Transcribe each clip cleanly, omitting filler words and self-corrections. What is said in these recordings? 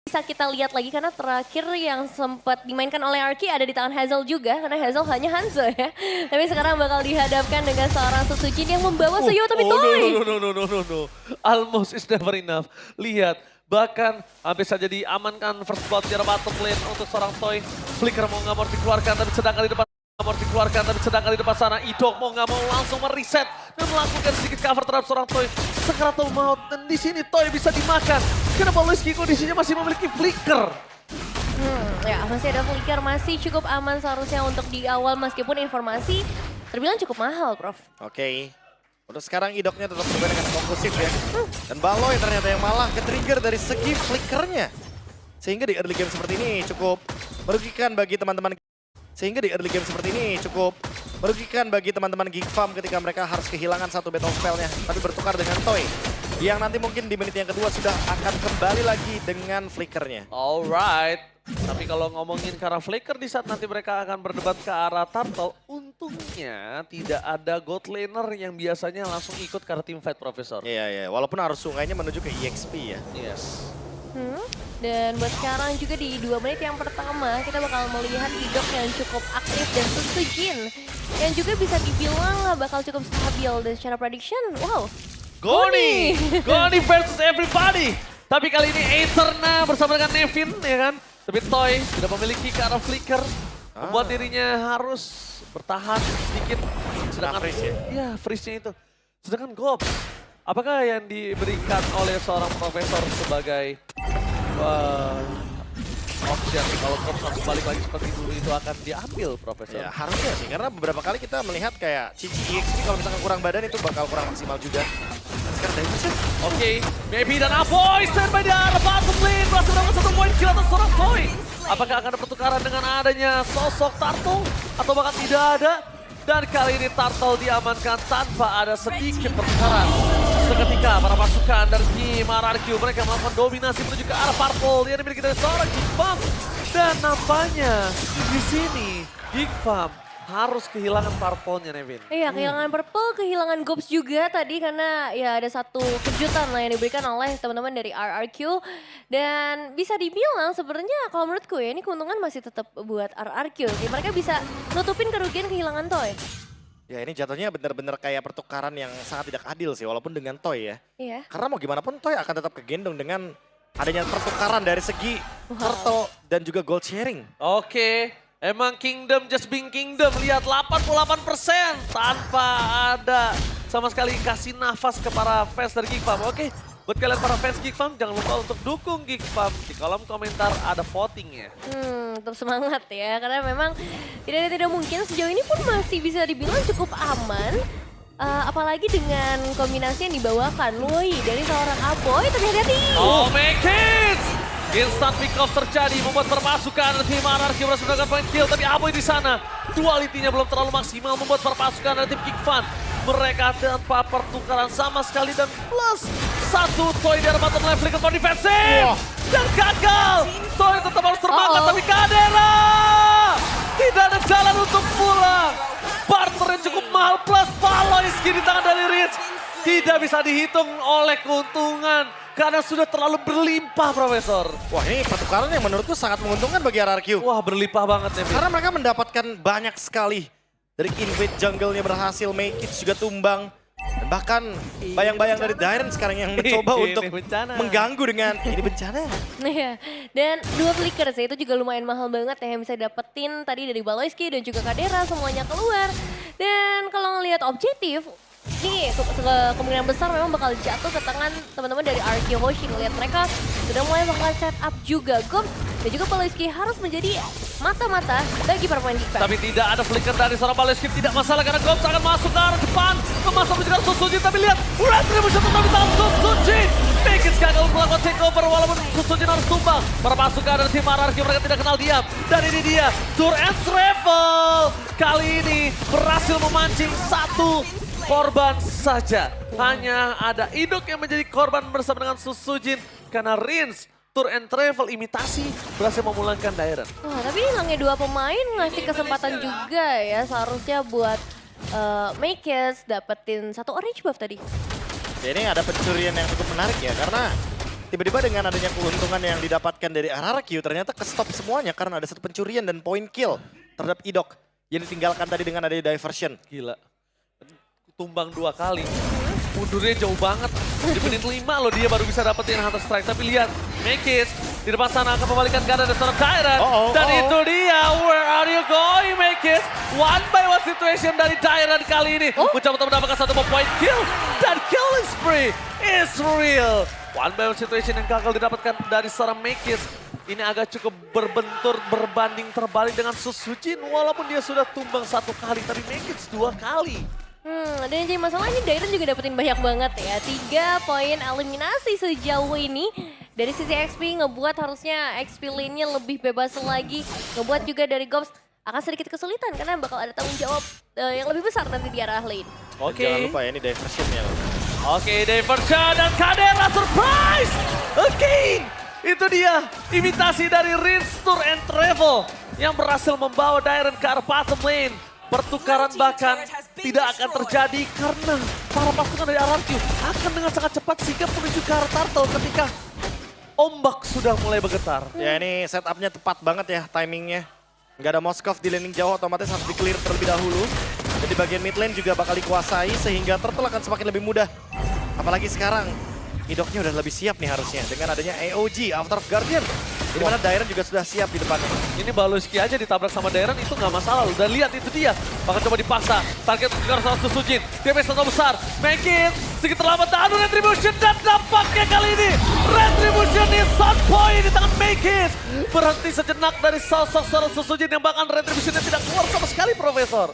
Bisa kita lihat lagi karena terakhir yang sempat dimainkan oleh Arky ada di tangan Hazel juga karena Hazel hanya Hanzo ya. Tapi sekarang bakal dihadapkan dengan seorang Setsujin yang membawa Suyo tapi Toy. No. Almost is never enough. Lihat, bahkan hampir saja diamankan first blood secara bottom lane untuk seorang Toy. Flicker mau nggak mau dikeluarkan tapi sedangkan di depan sana Idok mau nggak mau langsung mereset dan melakukan sedikit cover terhadap seorang Toy. Sekeratul maut dan di sini Toy bisa dimakan. Kenapa Luiski kondisinya masih memiliki flicker? Ya masih ada flicker, masih cukup aman seharusnya untuk di awal meskipun informasi terbilang cukup mahal, Prof. Oke. Untuk sekarang Idoknya tetap bermain dengan konklusif ya. Dan Baloy ternyata yang malah ke-trigger dari segi flickernya. Sehingga di early game seperti ini cukup merugikan bagi teman-teman Geek Farm ketika mereka harus kehilangan satu battle spell-nya. Tapi bertukar dengan Toy. Yang nanti mungkin di menit yang kedua sudah akan kembali lagi dengan flickernya. Alright. Tapi kalau ngomongin ke arah flicker di saat nanti mereka akan berdebat ke arah Turtle, untungnya tidak ada god laner yang biasanya langsung ikut ke arah team fight, Profesor. Iya. Walaupun arus sungainya menuju ke EXP ya. Yes. Dan buat sekarang juga di 2 menit yang pertama kita bakal melihat Idok yang cukup aktif dan Setsujin yang juga bisa dibilang bakal cukup stabil dan secara prediction, wow. Goni versus everybody. Tapi kali ini Aetherna bersama dengan Nevin ya kan. Tapi Toy tidak memiliki ke arah flicker. Membuat dirinya harus bertahan sedikit. Sedangkan freeze ya? Iya, freeze-nya itu. Sedangkan Gobs, apakah yang diberikan oleh seorang profesor sebagai option kalau Gobs harus balik lagi seperti dulu itu akan diambil, Profesor? Ya harusnya sih, karena beberapa kali kita melihat kayak Cici EXP kalau misalkan kurang badan itu bakal kurang maksimal juga. Dan sekarang Davidson. Oke, Maybe dan Avoy standby di arah bottom lane. Berhasil mendapatkan satu poin kill atas seorang Toy. Apakah akan ada pertukaran dengan adanya sosok Turtle atau bahkan tidak ada? Dan kali ini Turtle diamankan tanpa ada sedikit pertukaran. Seketika para pasukan dari tim RRQ mereka melakukan dominasi menuju ke arah Purple yang dimiliki dari seorang Geek Farm. Dan nampaknya di sini Geek Farm harus kehilangan Purple-nya, Nevin. Iya, kehilangan Purple, kehilangan Gobs juga tadi karena ya ada satu kejutan lah yang diberikan oleh teman-teman dari RRQ. Dan bisa dibilang sebenarnya kalau menurutku ya ini keuntungan masih tetap buat RRQ. Jadi mereka bisa nutupin kerugian kehilangan Toy. Ya ini jatuhnya benar-benar kayak pertukaran yang sangat tidak adil sih walaupun dengan Toy ya. Iya. Karena mau gimana pun Toy akan tetap kegendong dengan adanya pertukaran dari segi Turtle dan juga gold sharing. Oke, emang Kingdom just being Kingdom. Lihat 88% tanpa ada sama sekali kasih nafas ke para fans dari Geek Farm. Oke, buat kalian para fans Geek Farm jangan lupa untuk dukung Geek Farm. Di kolom komentar ada votingnya. Tetap semangat ya, karena memang tidak mungkin sejauh ini pun masih bisa dibilang cukup aman. Apalagi dengan kombinasi yang dibawakan, Lui dari seorang Aboy, tapi hati-hati. Oh, make it! Instant pick off terjadi, membuat perpasukan tim RRQ berhasil mendapatkan point kill, tapi Aboy di sana. Dualitinya belum terlalu maksimal, membuat perpasukan dari tim Geek Farm. Mereka tanpa pertukaran sama sekali dan plus satu Toy dari bottom lane flicker for defensive. Dan gagal. Toy tetap harus terbangkan, tapi Kadera tidak ada jalan untuk pulang. Barter yang cukup mahal plus Baloy di tangan dari Rich. Tidak bisa dihitung oleh keuntungan karena sudah terlalu berlimpah, Profesor. Wah ini pertukaran yang menurutku sangat menguntungkan bagi RRQ. Wah berlimpah banget Nevin. Karena mereka mendapatkan banyak sekali. Dari invade jungle-nya berhasil, make it juga tumbang. Dan bahkan bayang-bayang dari Dairen sekarang yang mencoba Ini untuk bencana. mengganggu dengan ini bencana. Iya, dan 2 flicker sih itu juga lumayan mahal banget ya yang bisa dapetin tadi dari Baloyski dan juga Kadera semuanya keluar. Dan kalau ngelihat objektif, ini kemungkinan besar memang bakal jatuh ke tangan teman-teman dari RRQ Hoshi. Ngelihat mereka sudah mulai bakal set up juga Gobs dan juga Baloyski harus menjadi mata-mata bagi para pemain Geek Farm. Tapi tidak ada flicker dari seorang Baloyski, tidak masalah karena Gobs akan masuk ke arah depan. Memasang juga Setsujin, tapi lihat Retribution tetap di tangan Setsujin. Biggins gagal melakukan takeover walaupun Setsujin harus tumbang. Para pasukan dari tim RRQ mereka tidak kenal diam. Dan ini dia, Tour and Travel. Kali ini berhasil memancing satu korban saja. Hanya ada Idok yang menjadi korban bersama dengan Setsujin karena Rins Tour and Travel imitasi berhasil memulangkan Dairen. Wah, tapi hilangnya 2 pemain ngasih kesempatan juga ya seharusnya buat Makers dapetin 1 orange buff tadi. Ya, ini ada pencurian yang cukup menarik ya karena tiba-tiba dengan adanya keuntungan yang didapatkan dari RRQ ternyata ke-stop semuanya karena ada satu pencurian dan point kill terhadap Idok yang ditinggalkan tadi dengan adanya diversion. Gila. Tumbang 2 kali. Mundurnya jauh banget. Di menit 5 loh dia baru bisa dapetin Hunter Strike. Tapi lihat, Mekis di depan sana akan membalikan keadaan dari seorang Tyrant. Dan itu dia, where are you going Mekis? 1-by-1 situation dari Tyrant kali ini. Mencoba untuk mendapatkan satu point kill. Dan killing spree is real. 1-by-1 situation yang gagal didapatkan dari seorang Mekis. Ini agak cukup berbentur, berbanding terbalik dengan Susujin. Walaupun dia sudah tumbang 1 kali, tapi Mekis 2 kali. Dan yang jadi masalah ini Dairon juga dapetin banyak banget ya. 3 poin eliminasi sejauh ini. Dari sisi XP ngebuat harusnya XP lane-nya lebih bebas lagi. Ngebuat juga dari Gops akan sedikit kesulitan karena bakal ada tanggung jawab yang lebih besar nanti di arah lane. Oke. Jangan lupa ya ini diversionnya. Oke, diversion dan Kadera surprise! Again! Itu dia, imitasi dari Rinse Tour and Travel yang berhasil membawa Dairon ke arah bottom lane. Pertukaran bahkan tidak akan terjadi karena para pasukan dari RRQ akan dengan sangat cepat sigap menuju ke arah turtle ketika ombak sudah mulai bergetar. Ya ini setupnya tepat banget ya timingnya. Nggak ada Moskov di laning jauh, otomatis harus di-clear terlebih dahulu. Jadi bagian mid lane juga bakal dikuasai sehingga turtle akan semakin lebih mudah. Apalagi sekarang, Idoknya udah lebih siap nih harusnya dengan adanya AOG, After of Guardian. Di mana Dairon juga sudah siap di depannya. Ini Baloski aja ditabrak sama Dairon itu nggak masalah loh. Dan lihat itu dia, bakal coba dipaksa. Target untuk sama Susujin, DPS sangat besar. Makin sedikit terlambat, adu Retribution dan nampaknya kali ini Retribution is on point di tangan Makin. Berhenti sejenak dari sosok seorang Susujin yang bahkan Retributionnya tidak keluar sama sekali, Profesor.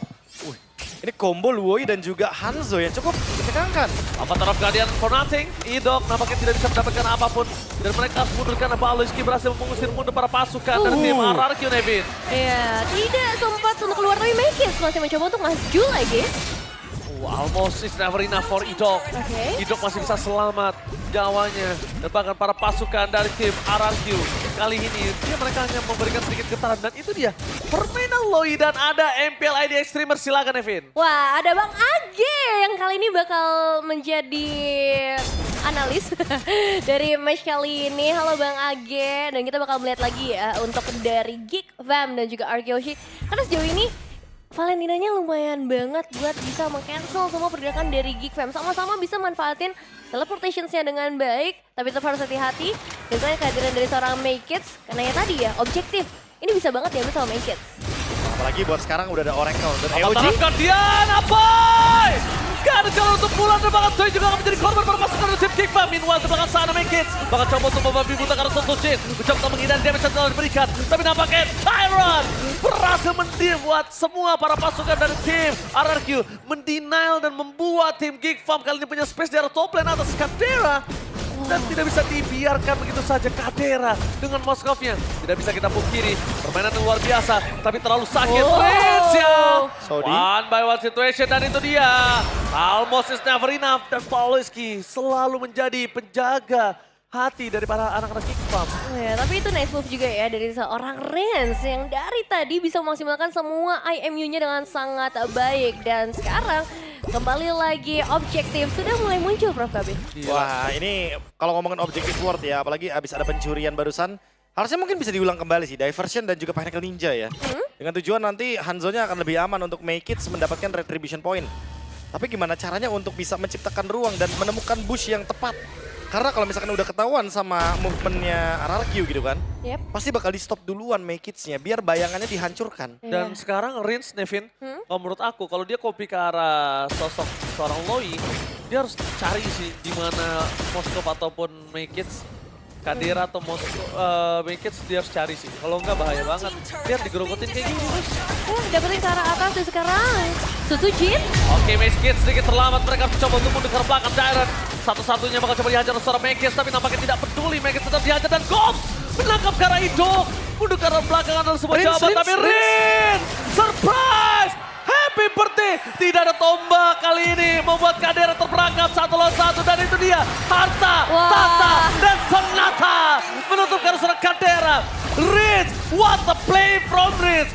Ini combo Luoi dan juga Hanzo yang cukup mencekangkan. Apa taraf Guardian for nothing? Idok nampaknya tidak bisa mendapatkan apapun. Dan mereka harus mundur karena Baloski berhasil mengusir mundur para pasukan dari tim RRQ, Nevin. Iya, tidak sempat untuk keluar dari Mekis. Masih mencoba untuk maju lagi. Almost is never enough for Idok. Idok masih bisa selamat nyawanya. Dan bahkan para pasukan dari tim RRQ. Kali ini mereka hanya memberikan sedikit getaran. Dan itu dia, permainan Loi dan ada MPL ID Extremer. Silakan Nevin. Wah, ada Bang Age yang kali ini bakal menjadi analis dari match kali ini. Halo Bang Age. Dan kita bakal melihat lagi ya untuk dari Geek Fam dan juga Arkeoshi. Karena sejauh ini Valentinanya lumayan banget buat bisa meng-cancel semua pergerakan dari Geek Fam. Sama-sama bisa manfaatin teleportationsnya dengan baik, tapi tetap harus hati-hati. Dan soalnya kehadiran dari seorang Maykits, karena ya tadi ya, objektif. Ini bisa banget diambil sama Maykits. Apalagi buat sekarang udah ada Oracle dan Apa AOG. taraf Guardian? Apoy! Gak ada jalan untuk pulang dan bahkan Zoe juga akan menjadi korban para pasukan dari tim Kickfam. Meanwhile, bahkan sana Maykits bakal coba untuk membabi buta karena Susujin. Mencoba untuk menghindari damage yang telah diberikan. Tapi nampaknya Tyron berhasil membuat semua para pasukan dari tim RRQ mendenial dan membuat tim Kickfam kali ini punya space di arah top lane atas Kadera. Dan tidak bisa dibiarkan begitu saja Kadera dengan Moskovnya. Tidak bisa kita pungkiri, permainan yang luar biasa, tapi terlalu sakit. Rage ya! One by one situation dan itu dia. Almost is never enough dan Baloski selalu menjadi penjaga hati daripada anak-anak Kickfam. Oh ya, tapi itu nice move juga ya dari seorang Rens yang dari tadi bisa memaksimalkan semua IMU-nya dengan sangat baik. Dan sekarang kembali lagi objektif sudah mulai muncul Prof KB. Wah ini kalau ngomongin objektif word ya, apalagi abis ada pencurian barusan. Harusnya mungkin bisa diulang kembali sih, Diversion dan juga Pinnacle Ninja ya. Dengan tujuan nanti Hanzo-nya akan lebih aman untuk Maykits mendapatkan Retribution Point. Tapi gimana caranya untuk bisa menciptakan ruang dan menemukan bush yang tepat. Karena kalau misalkan udah ketahuan sama movementnya RRQ gitu kan, pasti bakal di stop duluan Maykits-nya biar bayangannya dihancurkan. Dan sekarang Rins, Nevin, kalau menurut aku kalau dia copy ke arah sosok seorang Loi, dia harus cari sih di mana Moskov ataupun Maykits, Kadera atau Maykits dia harus cari sih. Kalau enggak bahaya banget. Dia digerogotin kayak gini terus. Dapetin ke arah atas dan sekarang Susujin. Oke, Maykits sedikit terlambat. Mereka harus coba untuk mundur ke belakang Dairon. Satu-satunya bakal coba dihajar oleh seorang Maykits, tapi nampaknya tidak peduli. Maykits tetap dihajar dan Gops menangkap ke arah Idok. Mundur ke arah belakang adalah sebuah jawaban, tapi Rin! Surprise! Happy birthday! Tidak ada tombak kali ini, membuat Kadera terperangkap 1 lawan 1. Dan itu dia, harta, tata, dan sonata. Menutup ke arah seorang Kadera. Rin, what a play from Rin!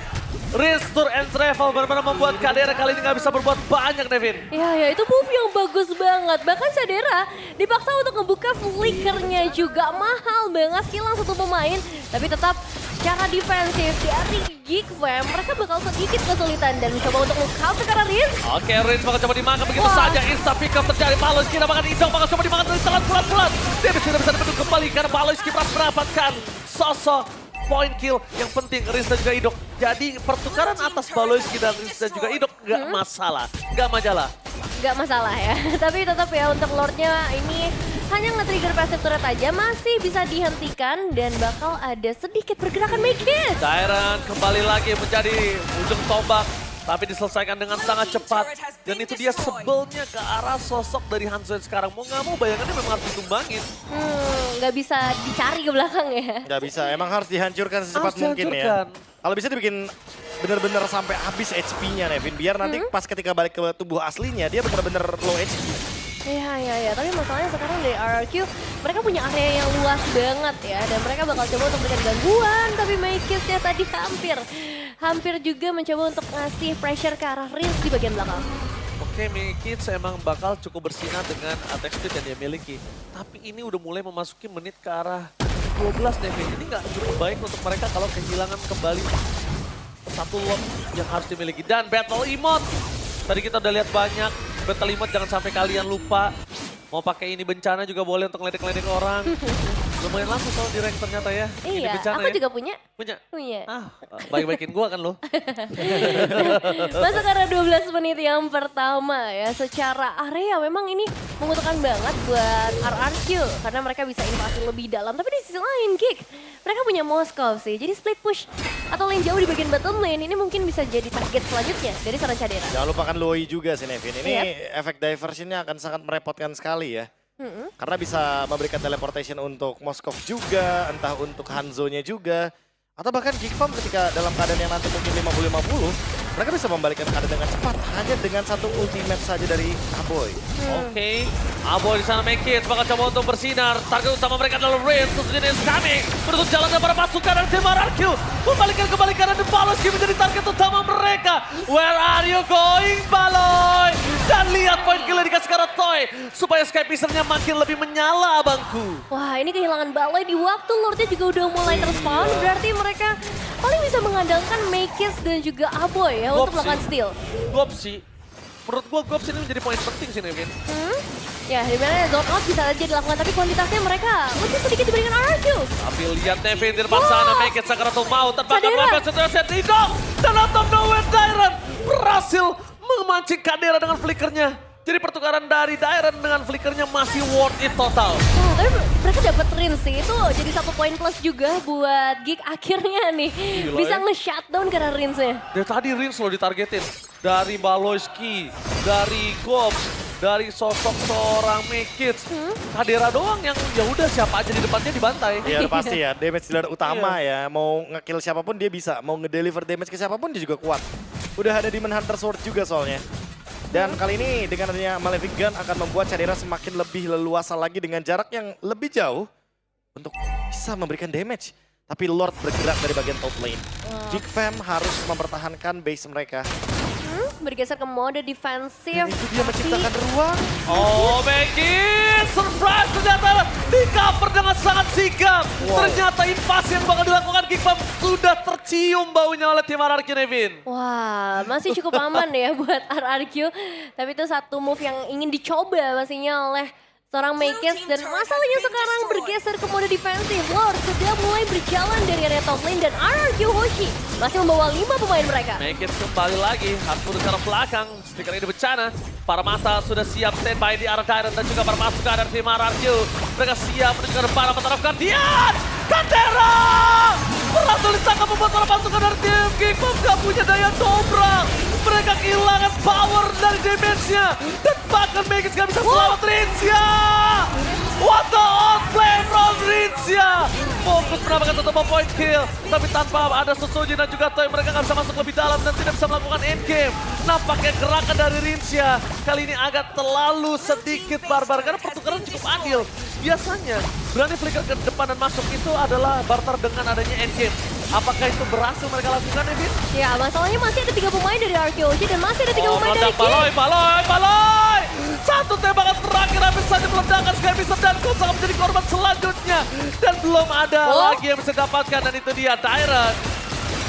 Restore and Travel benar-benar membuat Kadera kali ini nggak bisa berbuat banyak, Devin. Ya itu move yang bagus banget. Bahkan Sadera dipaksa untuk ngebuka flickernya juga. Mahal banget hilang satu pemain. Tapi tetap secara defensif dari Geek Fam, mereka bakal sedikit kesulitan dan mencoba untuk look out ke arah Riz. Oke, Riz bakal coba dimakan begitu Wah. saja. Insta pick up terjadi. Baloyski bakal Idong bakal coba dimakan dari tangan pelan-pelan. Dia tidak bisa dibendung kembali karena Baloyski berhasil mendapatkan sosok point kill yang penting Riz dan juga Idok. Jadi pertukaran atas Baloyski dan Riz dan juga Idok nggak masalah, nggak masalah. Nggak masalah ya, tapi tetap ya untuk Lordnya ini hanya nge-trigger passive turret aja masih bisa dihentikan dan bakal ada sedikit pergerakan Maekis. Dairon kembali lagi menjadi ujung tombak, tapi diselesaikan dengan sangat cepat. Dan itu dia sebelnya ke arah sosok dari Hanzo yang sekarang. Mau nggak mau bayangannya memang harus ditumbangin. Nggak bisa dicari ke belakang ya. Nggak bisa, emang harus dihancurkan secepat Harus mungkin dihancurkan. ya. Kalau bisa dibikin bener-bener sampai habis HP-nya Nevin. Biar nanti pas ketika balik ke tubuh aslinya dia bener-bener low HP. Iya. Tapi masalahnya sekarang dari RRQ, mereka punya area yang luas banget ya. Dan mereka bakal coba untuk berikan gangguan. Tapi Maekisnya tadi hampir juga mencoba untuk ngasih pressure ke arah Riz di bagian belakang. Oke, Maekis emang bakal cukup bersinar dengan attack speed yang dia miliki. Tapi ini udah mulai memasuki menit ke arah 12 Devin. Ini nggak cukup baik untuk mereka kalau kehilangan kembali satu lot yang harus dimiliki. Dan battle emote. Tadi kita udah lihat banyak. Battle emote jangan sampai kalian lupa. Mau pakai ini bencana juga boleh untuk ngeledek-ledek orang. Lumayan langsung soal di rank ternyata ya. Ini Iya, bencana aku ya. juga punya. Punya. Baik-baikin gua kan lo. Masuk karena 12 menit yang pertama ya. Secara area memang ini menguntungkan banget buat RRQ. Karena mereka bisa invasi lebih dalam. Tapi di sisi lain Geek, mereka punya Moskov sih. Jadi split push atau lane jauh di bagian bottom lane ini mungkin bisa jadi target selanjutnya dari seorang Cadera. Jangan lupakan Loi juga sih Nevin. Ini efek diversionnya akan sangat merepotkan sekali ya. Karena bisa memberikan teleportation untuk Moskov juga, entah untuk Hanzo-nya juga. Atau bahkan Geek Farm ketika dalam keadaan yang nanti mungkin 50-50, mereka bisa membalikkan keadaan dengan cepat hanya dengan satu ultimate saja dari Aboy. Oke, Aboy di sana Maekis bakal coba untuk bersinar. Target utama mereka adalah Riz, Susujin is coming. Menutup jalan para pasukan dari tim RRQ. Membalikkan kembali kanan dan Baloyski menjadi target utama mereka. Where are you going, Baloy? Dan lihat point kill yang dikasih ke arah Toy. Supaya Skypicernya makin lebih menyala, abangku. Wah ini kehilangan Baloy di waktu Lordnya juga udah mulai terspawn. Berarti mereka paling bisa mengandalkan Maekis dan juga Aboy ya untuk melakukan steal. Gopsi, menurut gua Gopsi ini menjadi poin penting sih Nevin. Ya dimana zone out bisa aja dilakukan tapi kuantitasnya mereka lebih sedikit dibandingkan RRQ. Tapi lihat Nevin di depan sana, Maekis Sakaratul mau terbakar Cadera. melakukan situasi Tidong. Dan out of nowhere Dairon berhasil memancing Kadera dengan flickernya. Jadi pertukaran dari Dairon dengan flickernya masih worth it total. Wah, tapi mereka dapat Rinse sih, itu jadi 1 poin plus juga buat Geek akhirnya nih. Gila Bisa ya. nge-shutdown karena Rinse-nya. Dari tadi Rins loh ditargetin. Dari Baloyski, dari Gops, dari sosok seorang Maekis. Kadera doang yang ya udah siapa aja di depannya dibantai. Iya udah pasti ya, damage dealer utama ya. Mau nge-kill siapapun dia bisa, mau nge-deliver damage ke siapapun dia juga kuat. Udah ada Demon Hunter Sword juga soalnya. Dan kali ini dengan adanya Malefic Gun akan membuat Cadera semakin lebih leluasa lagi dengan jarak yang lebih jauh untuk bisa memberikan damage. Tapi Lord bergerak dari bagian top lane. Geek Fam harus mempertahankan base mereka. Bergeser ke mode defensif. Dan itu dia menciptakan ruang. Oh Maekis, surprise ternyata di cover dengan sangat sigap. Ternyata invasi yang bakal dilakukan Geek Farm sudah tercium baunya oleh tim RRQ Nevin. Wah, masih cukup aman ya buat RRQ. Tapi itu satu move yang ingin dicoba pastinya oleh seorang Maekis. Dan masalahnya sekarang bergeser ke mode defensif. Lord sudah mulai berjalan dari area top lane dan RRQ Hoshi masih membawa 5 pemain mereka. Maekis kembali lagi, harus mundur ke arah belakang. Stiker ini bencana. Para mata sudah siap standby di arah Dairon dan juga para pasukan dari tim RRQ. Mereka siap menuju ke depan menerapkan Dian! Kadera! Berhasil ditangkap membuat para pasukan dari tim Geek Farm gak punya daya dobrak. Mereka kehilangan power dari damage-nya. Dan bahkan Maekis gak bisa selamat Rinsia! What the outplay from Rinsia! Fokus mendapatkan satu point kill. Tapi tanpa ada Susujin dan juga Toy, mereka gak bisa masuk lebih dalam dan tidak bisa melakukan endgame. Nampaknya gerakan dari Rinsia kali ini agak terlalu sedikit barbar karena pertukaran cukup adil. Biasanya berani flicker ke depan dan masuk itu adalah barter dengan adanya endgame. Apakah itu berhasil mereka lakukan, Evin? Ya, masalahnya masih ada 3 pemain dari RKOG dan masih ada 3 pemain dari Baloi, King. Baloi! Satu tembakan terakhir habis saja meledakan Skybison dan Coach akan menjadi korban selanjutnya. Dan belum ada lagi yang bisa didapatkan dan itu dia Tyrant.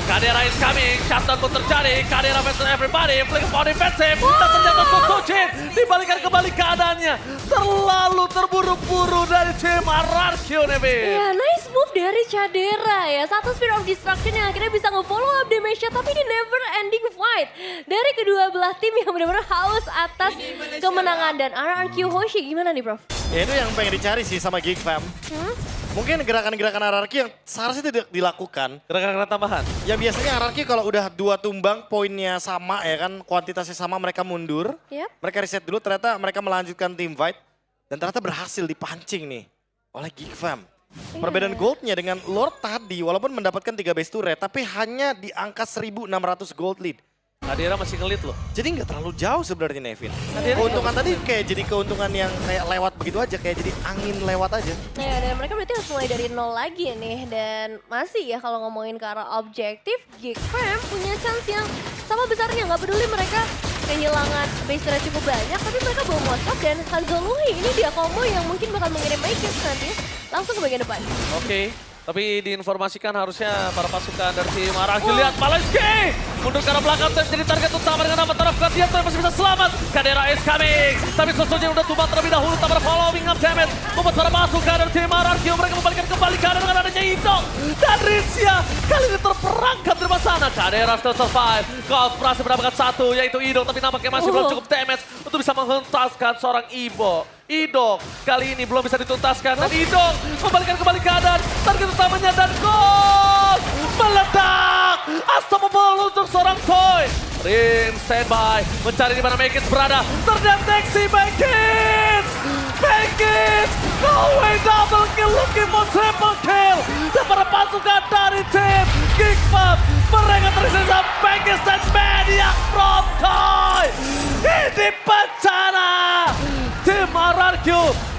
Kadera is coming, shutdown pun terjadi, Kadera versus everybody, flick on defensive, dan ternyata Sosojin dibalikan kembali keadaannya. Terlalu terburu-buru dari tim RRQ, Nevin. Ya, nice move dari Cadera ya. Satu Spear of Destruction yang akhirnya bisa nge-follow up damage-nya, tapi ini never ending fight. Dari kedua belah tim yang benar-benar haus atas kemenangan. Dan RRQ Hoshi gimana nih, Prof? Ya itu yang pengen dicari sih sama Geek Fam. Mungkin gerakan-gerakan RRQ yang seharusnya tidak dilakukan. Gerakan-gerakan tambahan. Ya biasanya RRQ kalau udah 2 tumbang poinnya sama ya kan, kuantitasnya sama mereka mundur. Yep. Mereka reset dulu, ternyata mereka melanjutkan team fight. Dan ternyata berhasil dipancing nih oleh Geek Fam. Perbedaan goldnya dengan Lord tadi walaupun mendapatkan 3 base turret tapi hanya di angka 1.600 gold lead. Kadera masih ngelit loh. Jadi nggak terlalu jauh sebenarnya Nevin. Kadera Keuntungan tadi kayak jadi keuntungan yang kayak lewat begitu aja, kayak jadi angin lewat aja. Ya, dan mereka berarti harus mulai dari nol lagi nih. Dan masih ya kalau ngomongin ke arah objektif, Geek Fam punya chance yang sama besarnya. Nggak peduli mereka kehilangan base turret cukup banyak, tapi mereka bawa Moskop dan Hanzo Lui. Ini dia combo yang mungkin bakal mengirim Makers nanti langsung ke bagian depan. Oke, tapi diinformasikan harusnya para pasukan dari tim RRQ. Lihat Malaysia mundur ke arah belakang dan jadi target utama dengan nama taraf Dia yang masih bisa selamat. Kadera is coming, tapi Sosojin udah tumbang terlebih dahulu. Tak ada following up damage membuat para pasukan dari tim RRQ. Mereka membalikan kembali Kadera dengan adanya Idong dan Rizia. Kali ini terperangkap dari sana. Kadera still survive. Golf berhasil mendapatkan 1 yaitu Idong, tapi nampaknya masih belum cukup damage untuk bisa menghentaskan seorang Idong kali ini belum bisa dituntaskan dan Idong membalikan kembali keadaan target utamanya dan gol meledak. Unstoppable untuk seorang Toy. Rin standby mencari di mana Makins berada. Terdeteksi Makins. Going double kill, looking for triple kill. Dan para pasukan dari tim Geek Fam mereka tersisa Makins dan Maniac from Toy. Ini bencana. Tim RRQ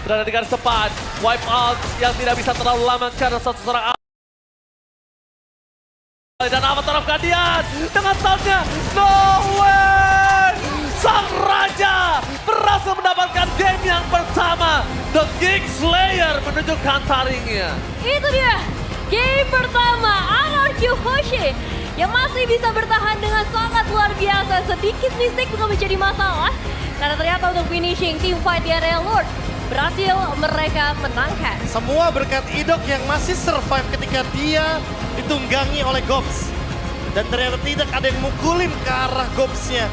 berada di garis depan. Wipe out yang tidak bisa terlalu lama karena satu seorang dan Avatar of Guardian dengan soundnya No Way. Sang Raja berhasil mendapatkan game yang pertama. The Geek Slayer menunjukkan taringnya. Itu dia, game pertama RRQ Hoshi yang masih bisa bertahan dengan sangat luar biasa. Sedikit mistik bukan menjadi masalah. Karena ternyata untuk finishing team fight di area Lord berhasil mereka menangkan. Semua berkat Idok yang masih survive ketika dia ditunggangi oleh Gobs. Dan ternyata tidak ada yang mukulin ke arah Gobsnya.